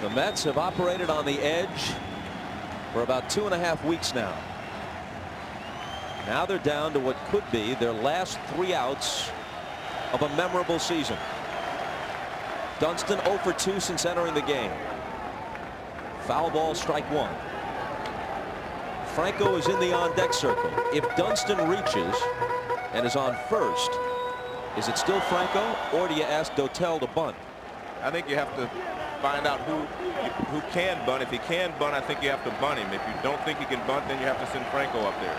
The Mets have operated on the edge for about 2.5 weeks now. Now they're down to what could be their last 3 outs of a memorable season. Dunston 0 for 2 since entering the game. Foul ball, strike 1. Franco is in the on-deck circle. If Dunston reaches and is on first, is it still Franco, or do you ask Dotel to bunt? I think you have to find out who can bunt. If he can bunt, I think you have to bunt him. If you don't think he can bunt, then you have to send Franco up there.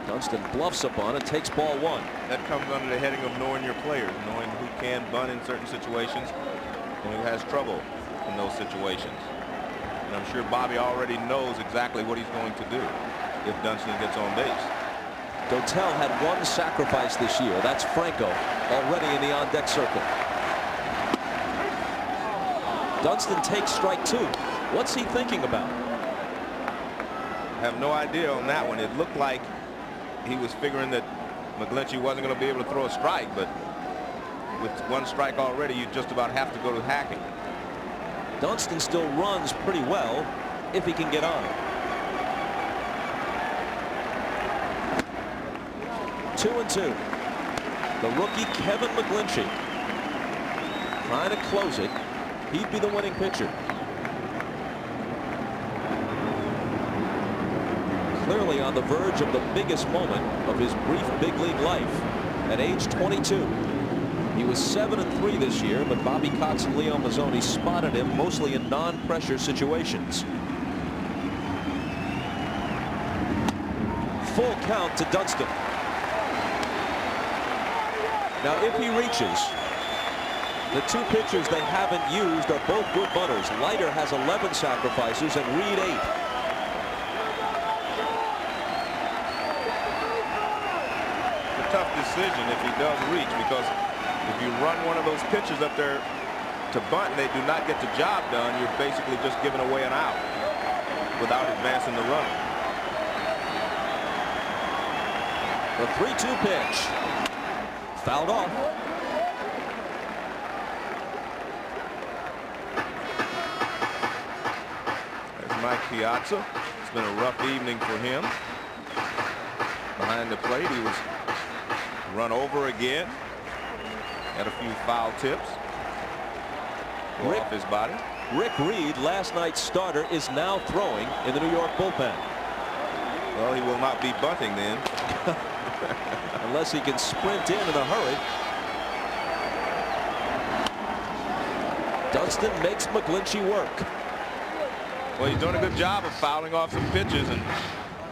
Dunston bluffs up on it, takes ball 1. That comes under the heading of knowing your players, knowing who can bunt in certain situations and who has trouble in those situations. And I'm sure Bobby already knows exactly what he's going to do if Dunston gets on base. Dotel had 1 sacrifice this year. That's Franco, already in the on-deck circle. Dunston takes strike 2. What's he thinking about? I have no idea on that one. It looked like he was figuring that McGlinchey wasn't going to be able to throw a strike, but with 1 strike already, you just about have to go to hacking. Dunston still runs pretty well if he can get on. 2-2. The rookie Kevin McGlinchey trying to close it. He'd be the winning pitcher. Clearly on the verge of the biggest moment of his brief big league life at age 22. He was 7-3 this year, but Bobby Cox and Leo Mazzoni spotted him mostly in non-pressure situations. Full count to Dunston. Now if he reaches, the 2 pitchers they haven't used are both good bunters. Leiter has 11 sacrifices and Reed 8. Tough decision if he does reach, because if you run one of those pitches up there to bunt and they do not get the job done, you're basically just giving away an out without advancing the runner. The 3-2 pitch. Fouled off. There's Mike Piazza. It's been a rough evening for him. Behind the plate, he was run over again. Had a few foul tips off his body. Rick Reed, last night's starter, is now throwing in the New York bullpen. Well, he will not be bunting then. Unless he can sprint in a hurry. Dunston makes McGlinchey work. Well, he's doing a good job of fouling off some pitches, and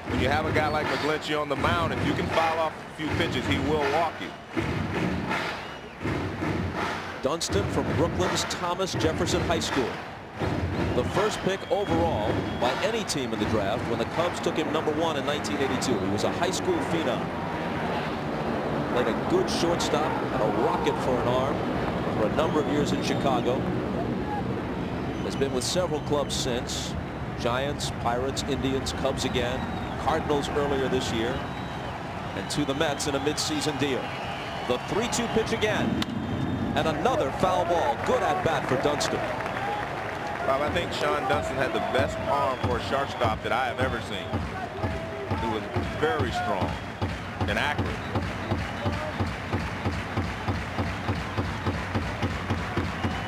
when you have a guy like McGlinchey on the mound, if you can foul off a few pitches, he will walk you. Dunston from Brooklyn's Thomas Jefferson High School. The first pick overall by any team in the draft when the Cubs took him #1 in 1982. He was a high school phenom. Played a good shortstop, had a rocket for an arm for a number of years in Chicago. Has been with several clubs since. Giants, Pirates, Indians, Cubs again. Cardinals earlier this year, and to the Mets in a midseason deal. The 3-2 pitch again, and another foul ball. Good at bat for Dunston. Well, I think Sean Dunston had the best arm for a shortstop that I have ever seen. It was very strong and accurate.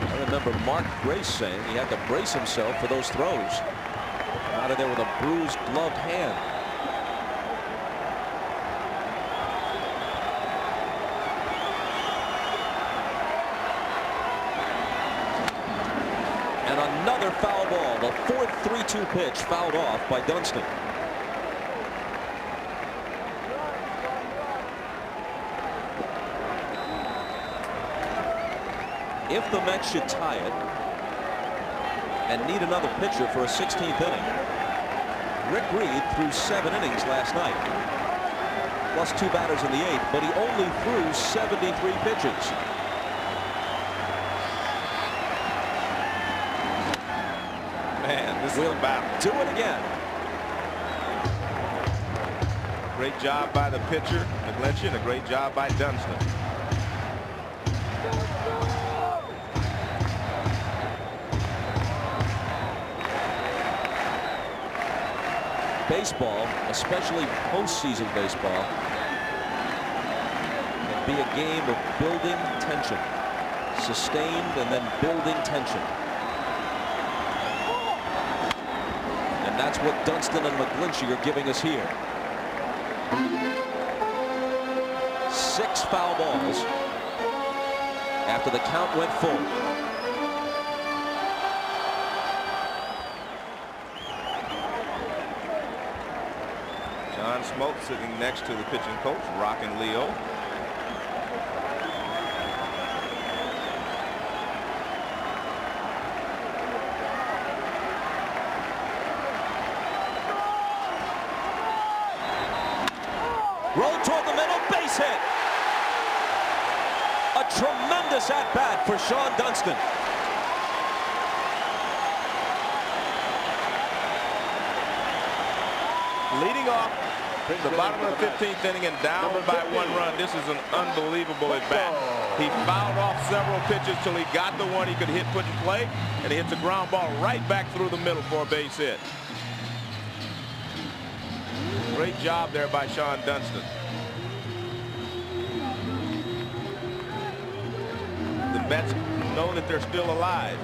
I remember Mark Grace saying he had to brace himself for those throws. Out of there with a bruised gloved hand. And another foul ball. The 4th 3-2 pitch fouled off by Dunston. If the Mets should tie it and need another pitcher for a 16th inning, Rick Reed threw 7 innings last night, plus 2 batters in the 8th, but he only threw 73 pitches. Man, this is a battle. Do it again. Great job by the pitcher, McGlinchey, and a great job by Dunston. baseball, especially postseason baseball, can be a game of building tension, sustained and then building tension. And that's what Dunston and McGlinchey are giving us here. 6 foul balls after the count went full. John Smoke sitting next to the pitching coach, rocking Leo. Rolled toward the middle, base hit. A tremendous at-bat for Sean Dunston. Leading off the bottom of the 15th inning and down by 1 run. This is an unbelievable at-bat. He fouled off several pitches till he got the one he could hit, put in play, and he hits a ground ball right back through the middle for a base hit. Great job there by Sean Dunston. The Mets know that they're still alive.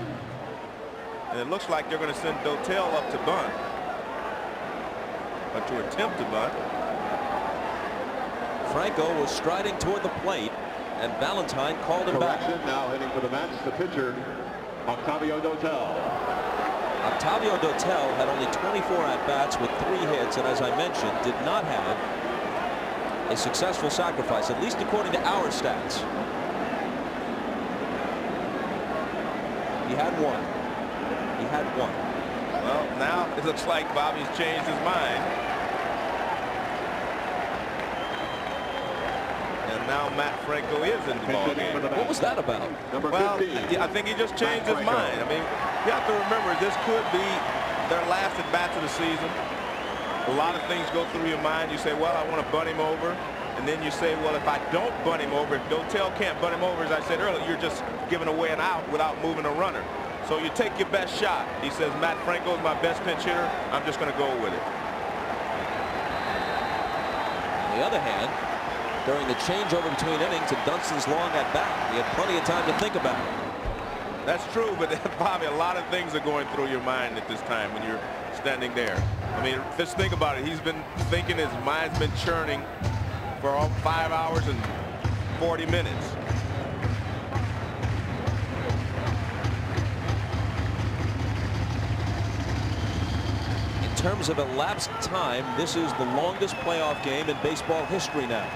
And it looks like they're going to send Dotel up to bunt. Or to attempt to bunt. Franco was striding toward the plate, and Valentine called him back. Now hitting for the Mets, the pitcher, Octavio Dotel. Octavio Dotel had only 24 at-bats with 3 hits, and as I mentioned, did not have a successful sacrifice, at least according to our stats. He had 1. He had 1. Well, now it looks like Bobby's changed his mind. And now Matt Franco is in the ballgame. What was that about? Well, I think he just changed his mind. I mean, you have to remember, this could be their last at-bat of the season. A lot of things go through your mind. You say, well, I want to bunt him over. And then you say, well, if I don't bunt him over, if Dotel can't bunt him over, as I said earlier, you're just giving away an out without moving a runner. So you take your best shot. He says, Matt Franco is my best pinch hitter. I'm just going to go with it. On the other hand, during the changeover between innings and Dunston's long at bat, he had plenty of time to think about it. That's true, but Bobby, a lot of things are going through your mind at this time when you're standing there. I mean, just think about it. He's been thinking, his mind's been churning for all 5 hours and 40 minutes. In terms of elapsed time, this is the longest playoff game in baseball history now.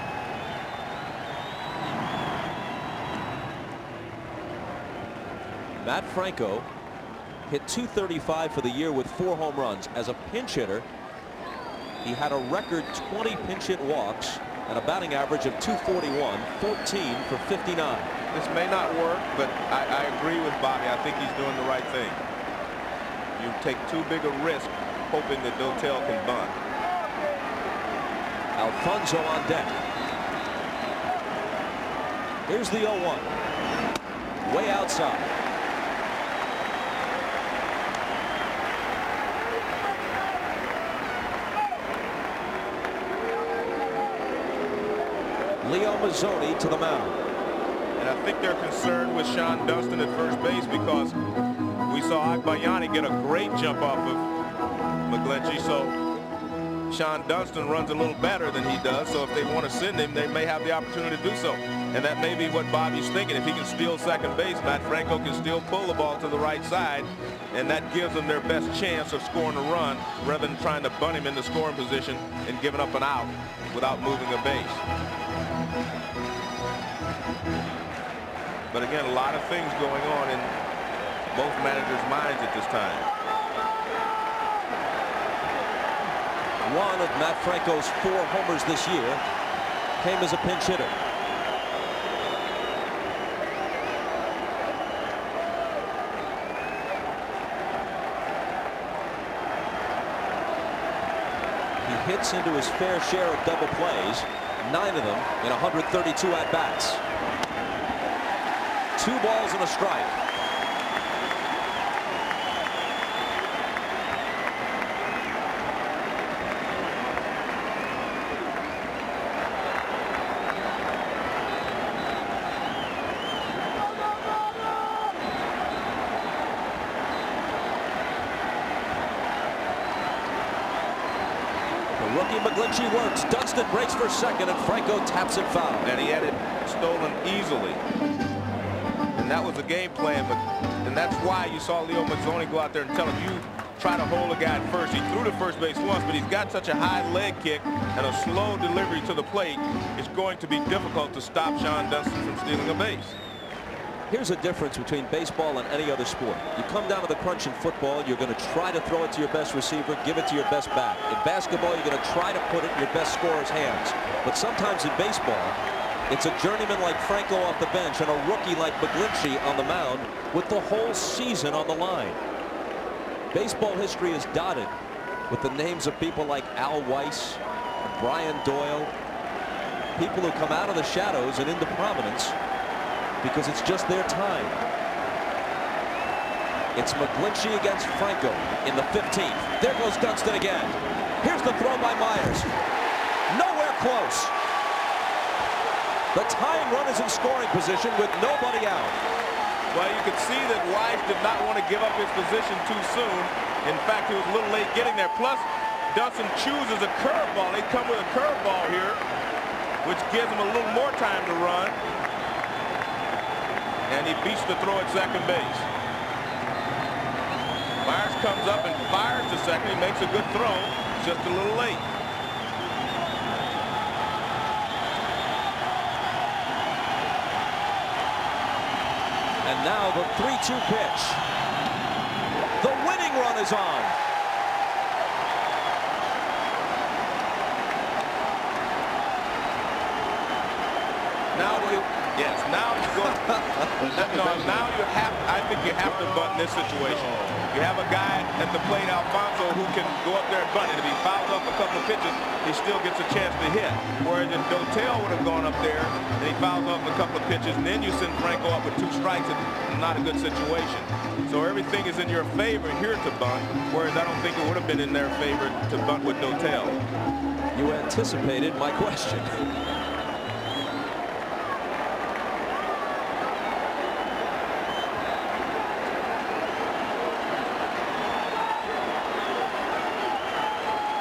Matt Franco hit .235 for the year with 4 home runs. As a pinch hitter, he had a record 20 pinch hit walks and a batting average of .241, 14 for 59. This may not work, but I agree with Bobby. I think he's doing the right thing. You take too big a risk hoping that Dotel can bunt. Alfonso on deck. Here's the 0-1. Way outside. Leo Mazzoni to the mound. And I think they're concerned with Sean Dunston at first base because we saw Agbayani get a great jump off of McGlinchey. So Sean Dunston runs a little better than he does. So if they want to send him, they may have the opportunity to do so. And that may be what Bobby's thinking. If he can steal second base, Matt Franco can still pull the ball to the right side. And that gives them their best chance of scoring a run rather than trying to bunt him in the scoring position and giving up an out without moving a base. But again, a lot of things going on in both managers' minds at this time. One of Matt Franco's 4 homers this year came as a pinch hitter. He hits into his fair share of double plays, 9 of them in 132 at-bats. 2 balls and a strike. McGlinchey works. Dunston breaks for second, and Franco taps it foul. And he had it stolen easily. And that was the game plan, and that's why you saw Leo Mazzoni go out there and tell him, you try to hold a guy at first. He threw to first base once, but he's got such a high leg kick and a slow delivery to the plate. It's going to be difficult to stop Sean Dunston from stealing a base. Here's a difference between baseball and any other sport. You come down to the crunch in football, you're going to try to throw it to your best receiver, give it to your best back. In basketball, you're going to try to put it in your best scorer's hands. But sometimes in baseball, it's a journeyman like Franco off the bench and a rookie like McGlinchey on the mound with the whole season on the line. Baseball history is dotted with the names of people like Al Weiss, Brian Doyle, people who come out of the shadows and into prominence because it's just their time. It's McGlinchey against Franco in the 15th. There goes Dunston again. Here's the throw by Myers. Nowhere close. The tying run is in scoring position with nobody out. Well, you could see that Weiss did not want to give up his position too soon. In fact, he was a little late getting there. Plus, Dunston chooses a curveball. They come with a curveball here, which gives him a little more time to run. And he beats the throw at second base. Myers comes up and fires to second. He makes a good throw, just a little late. And now the 3-2 pitch. The winning run is on. Now you go. Now you have. I think you have to bunt in this situation. You have a guy at the plate, Alfonso, who can go up there and bunt. And if he fouls off a couple of pitches, he still gets a chance to hit. Whereas if Dotel would have gone up there and he fouls off a couple of pitches, and then you send Franco up with 2 strikes, it's not a good situation. So everything is in your favor here to bunt, whereas I don't think it would have been in their favor to bunt with Dotel. You anticipated my question.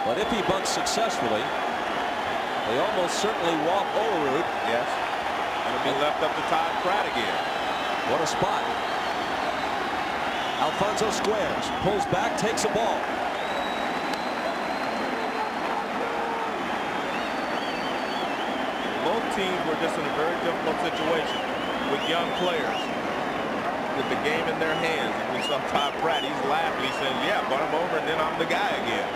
But if he bunts successfully, they almost certainly walk Olerud. Yes. And it'll be left up to Todd Pratt again. What a spot. Alfonso squares, pulls back, takes a ball. Both teams were just in a very difficult situation with young players with the game in their hands. And we saw Todd Pratt, he's laughing. He says, yeah, bunt him over and then I'm the guy again.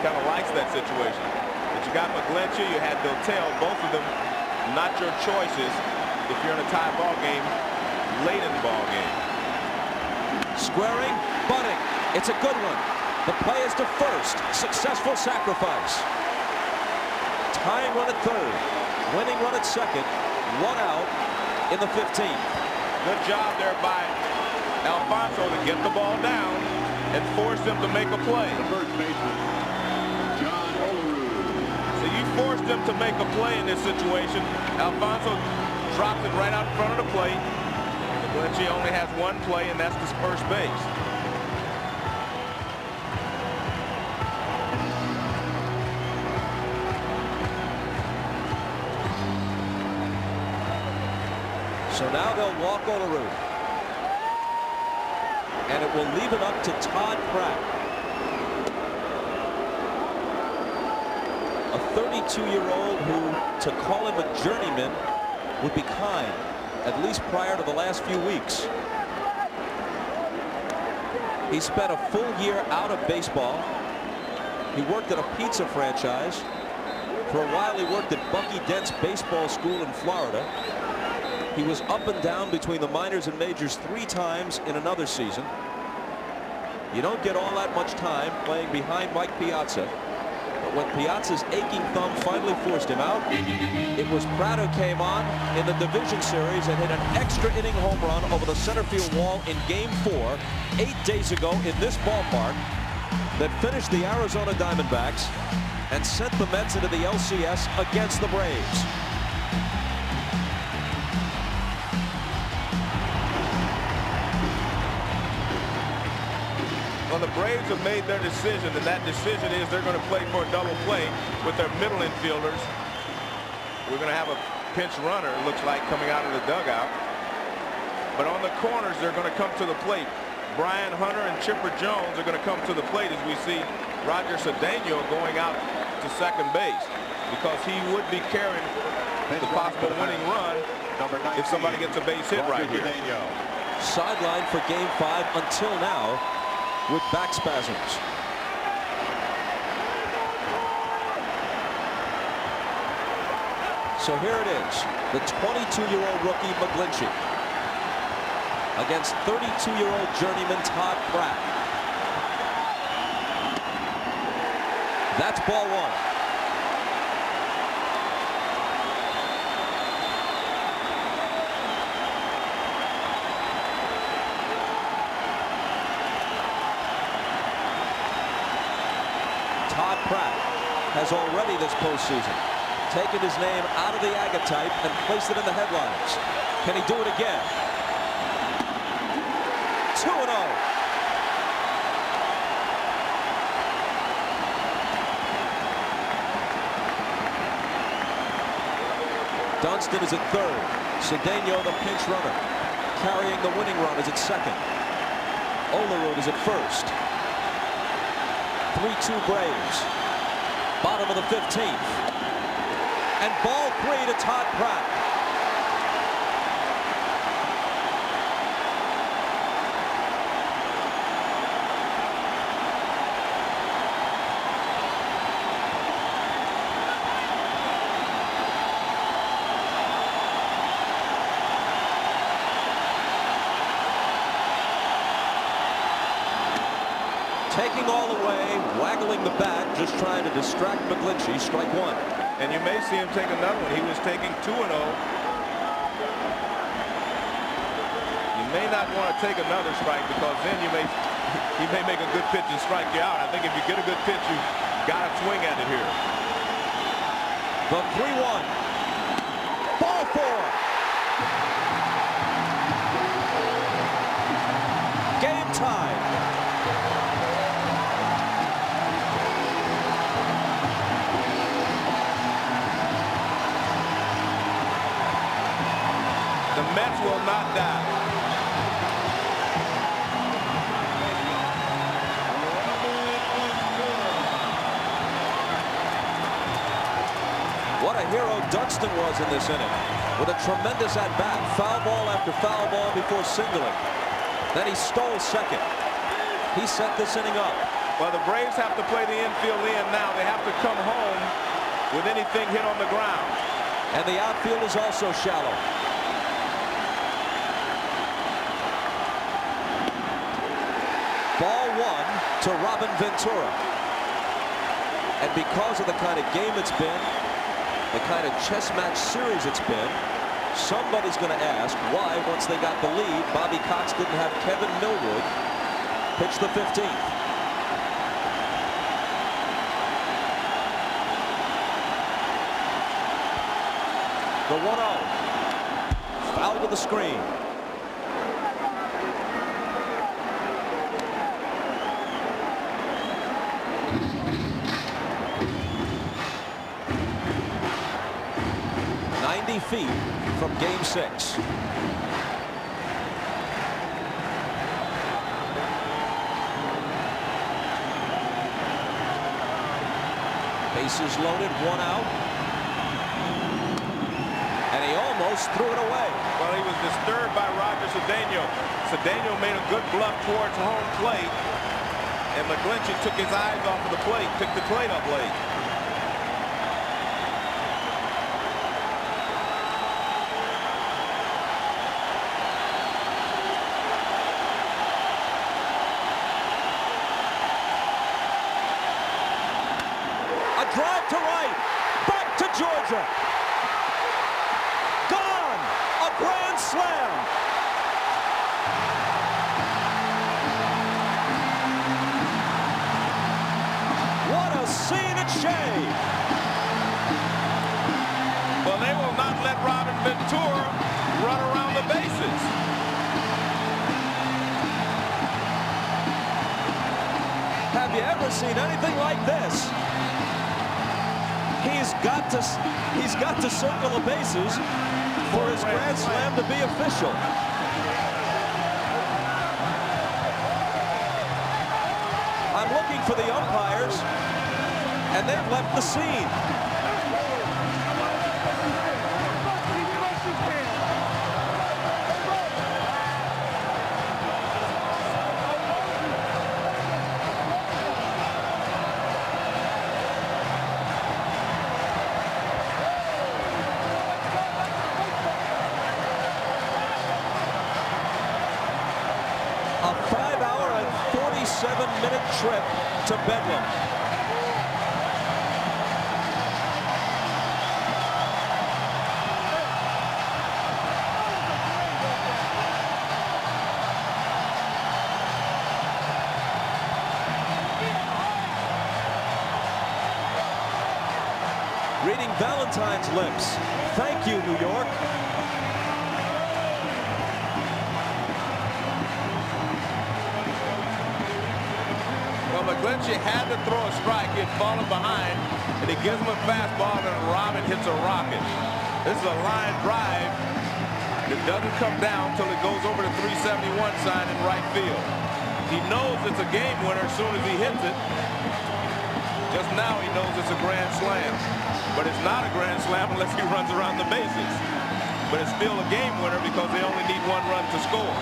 Kind of likes that situation. But you got McGlinchey, you had Dotel, both of them not your choices if you're in a tie ball game late in the ball game. Squaring, bunting. It's a good one. The play is to first. Successful sacrifice. Tying run at third. Winning run at second. 1 out in the 15th. Good job there by Alfonso to get the ball down and force him to make a play. The first baseman. So you forced them to make a play in this situation. Alfonso drops it right out in front of the plate. McGlinchey only has 1 play, and that's the first base. So now they'll walk Olerud. And it will leave it up to Todd Pratt. A 32-year-old who, to call him a journeyman, would be kind, at least prior to the last few weeks. He spent a full year out of baseball. He worked at a pizza franchise. For a while, he worked at Bucky Dent's baseball school in Florida. He was up and down between the minors and majors 3 times in another season. You don't get all that much time playing behind Mike Piazza. But when Piazza's aching thumb finally forced him out, it was Pratt who came on in the division series and hit an extra inning home run over the center field wall in Game 4 8 days ago in this ballpark that finished the Arizona Diamondbacks and sent the Mets into the LCS against the Braves. Well, the Braves have made their decision, and that decision is they're going to play for a double play with their middle infielders. We're going to have a pinch runner, it looks like, coming out of the dugout. But on the corners, they're going to come to the plate. Brian Hunter and Chipper Jones are going to come to the plate as we see Roger Cedeno going out to second base, because he would be carrying the possible winning run if somebody gets a base hit right here. Sidelined for Game 5 until now with back spasms. So here it is, the 22-year-old rookie McGlinchey against 32-year-old journeyman Todd Pratt. That's ball one. Todd Pratt has already this postseason taken his name out of the agatype and placed it in the headlines. Can he do it again? 2-0. Dunston is at third. Cedeno, the pinch runner, carrying the winning run, is at second. Olerud is at first. 3-2 Braves. Bottom of the 15th. And ball 3 to Todd Pratt. Taking all the way, waggling the bat, just trying to distract McGlinchey. Strike one. And you may see him take another one. He was taking 2-0. You may not want to take another strike, because then he may make a good pitch and strike you out. I think if you get a good pitch, you got to swing at it here. The 3-1. Ball 4. Game tied. The Mets will not die. What a hero Dunston was in this inning, with a tremendous at-bat, foul ball after foul ball before singling. Then he stole second. He set this inning up. Well, the Braves have to play the infield in now. They have to come home with anything hit on the ground. And the outfield is also shallow. Ball 1 to Robin Ventura. And because of the kind of game it's been, the kind of chess match series it's been, somebody's going to ask why, once they got the lead, Bobby Cox didn't have Kevin Millwood pitch the 15th. The 1-0. Foul to the screen. Feet from Game 6. Bases loaded, 1 out. And he almost threw it away. Well, he was disturbed by Roger Cedeno. Cedeno made a good bluff towards home plate, and McGlinchey took his eyes off of the plate, took the plate up late. Drive to right, back to Georgia. Gone, a grand slam. What a scene at Shea. Well, they will not let Robin Ventura run around the bases. seen anything like this. He's got to circle the bases for his grand slam to be official. I'm looking for the umpires, and they've left the scene. A 5-hour and 47-minute trip to Bedlam. Reading Valentine's lips. Thank you, New York. McGlinchey had to throw a strike. He had fallen behind, and he gives him a fastball, and Robin hits a rocket. This is a line drive. It doesn't come down until it goes over the 371 sign in right field. He knows it's a game winner as soon as he hits it. Just now he knows it's a grand slam. But it's not a grand slam unless he runs around the bases. But it's still a game winner because they only need 1 run to score.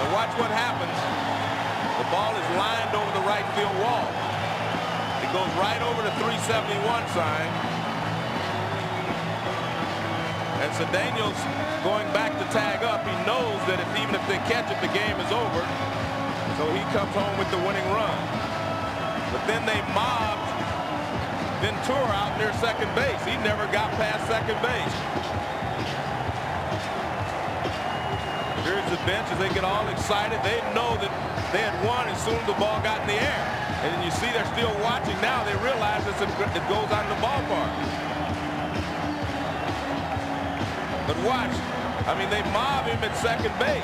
Watch what happens. The ball is lined over the right field wall. It goes right over the 371 sign. And so Daniels going back to tag up. He knows that even if they catch it, the game is over. So he comes home with the winning run. But then they mobbed Ventura out near second base. He never got past second base. Here's the bench as they get all excited. They know that they had won as soon as the ball got in the air. And then you see they're still watching now. They realize it goes out of the ballpark. But watch. I mean, they mob him at second base.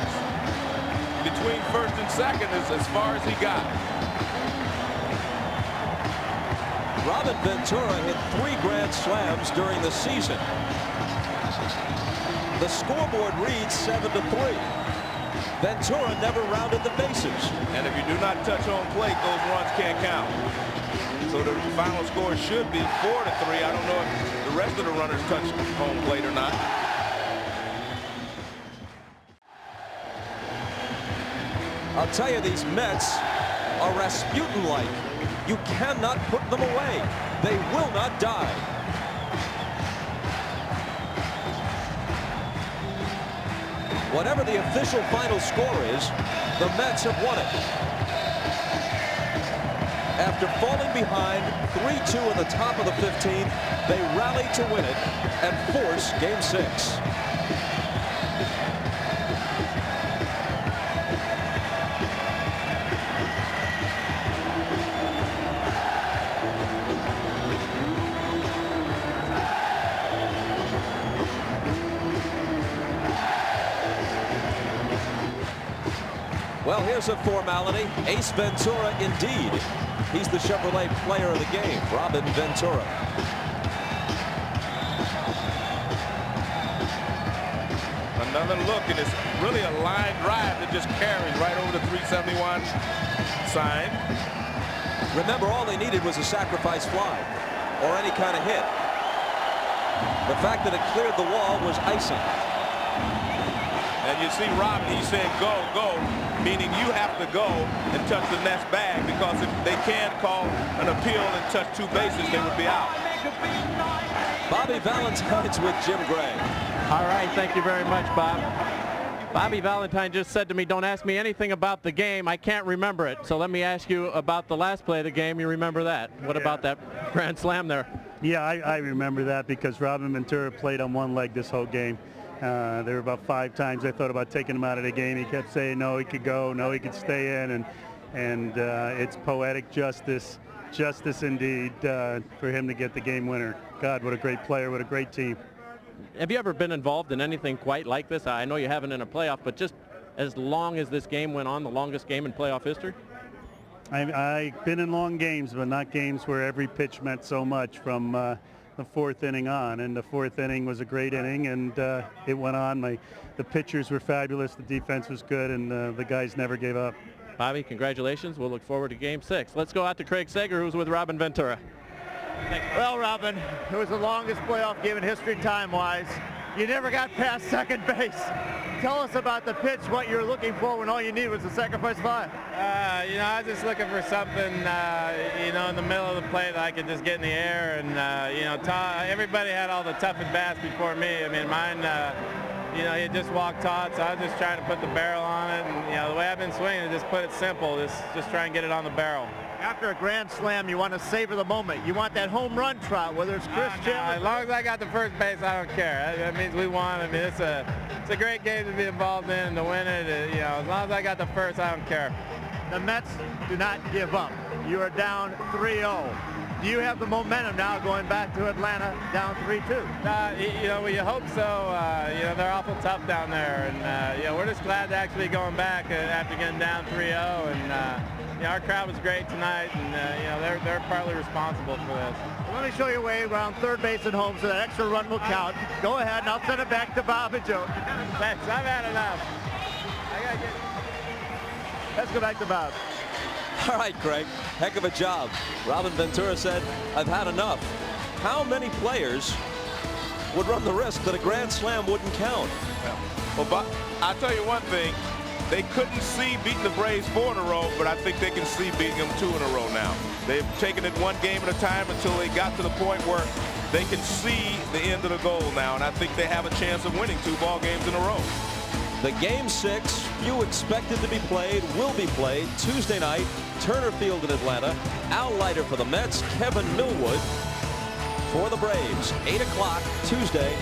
Between first and second is as far as he got. Robin Ventura hit 3 grand slams during the season. The scoreboard reads 7-3. Ventura never rounded the bases. And if you do not touch home plate, those runs can't count. So the final score should be 4-3. I don't know if the rest of the runners touch home plate or not. I'll tell you, these Mets are Rasputin-like. You cannot put them away. They will not die. Whatever the official final score is, the Mets have won it. After falling behind 3-2 in the top of the 15th, they rally to win it and force Game 6. Well, here's a formality. Ace Ventura, indeed. He's the Chevrolet player of the game, Robin Ventura. Another look, and it's really a line drive that just carries right over the 371 sign. Remember, all they needed was a sacrifice fly or any kind of hit. The fact that it cleared the wall was icing. And you see Robin, he's saying go, go, meaning you have to go and touch the next bag, because if they can call an appeal and touch 2 bases, they would be out. Bobby Valentine's with Jim Gray. All right, thank you very much, Bob. Bobby Valentine just said to me, don't ask me anything about the game. I can't remember it. So let me ask you about the last play of the game. You remember that? What about that grand slam there? Yeah, I remember that because Robin Ventura played on one leg this whole game. There were about 5 times I thought about taking him out of the game. He kept saying no, he could go, no, he could stay in, and it's poetic justice indeed for him to get the game winner. God, what a great player, what a great team. Have you ever been involved in anything quite like this? I know you haven't in a playoff, but just as long as this game went on, the longest game in playoff history? I've been in long games, but not games where every pitch meant so much from the fourth inning on. And the fourth inning was a great inning, and it went on. The pitchers were fabulous, the defense was good, and the guys never gave up. Bobby, congratulations. We'll look forward to Game 6. Let's go out to Craig Sager, who's with Robin Ventura. Well, Robin, it was the longest playoff game in history time-wise. You never got past second base. Tell us about the pitch, what you were looking for when all you needed was a sacrifice fly. I was just looking for something, in the middle of the plate that I could just get in the air. And, everybody had all the tough at-bats before me. I mean, mine, he had just walked Todd, so I was just trying to put the barrel on it. And, the way I've been swinging is just put it simple, just try and get it on the barrel. After a grand slam, you want to savor the moment. You want that home run trot, whether it's Chris Chandler. As long as I got the first base, I don't care. That means we won. I mean, it's a great game to be involved in and to win it. As long as I got the first, I don't care. The Mets do not give up. You are down 3-0. Do you have the momentum now going back to Atlanta down 3-2? You hope so. They're awful tough down there. And, we're just glad to actually going back after getting down 3-0. And, our crowd was great tonight, and they're partly responsible for this. Let me show you a way around third base at home so that extra run will count. Go ahead, and I'll send it back to Bob and Joe. Thanks. I've had enough. Let's go back to Bob. All right, Craig. Heck of a job. Robin Ventura said, I've had enough. How many players would run the risk that a grand slam wouldn't count? Well, Bob, I'll tell you one thing. They couldn't see beating the Braves 4 in a row, but I think they can see beating them 2 in a row now. They've taken it one game at a time until they got to the point where they can see the end of the goal now, and I think they have a chance of winning 2 ball games in a row. The Game 6 few expected to be played will be played Tuesday night. Turner Field in Atlanta. Al Leiter for the Mets. Kevin Millwood for the Braves. 8 o'clock Tuesday.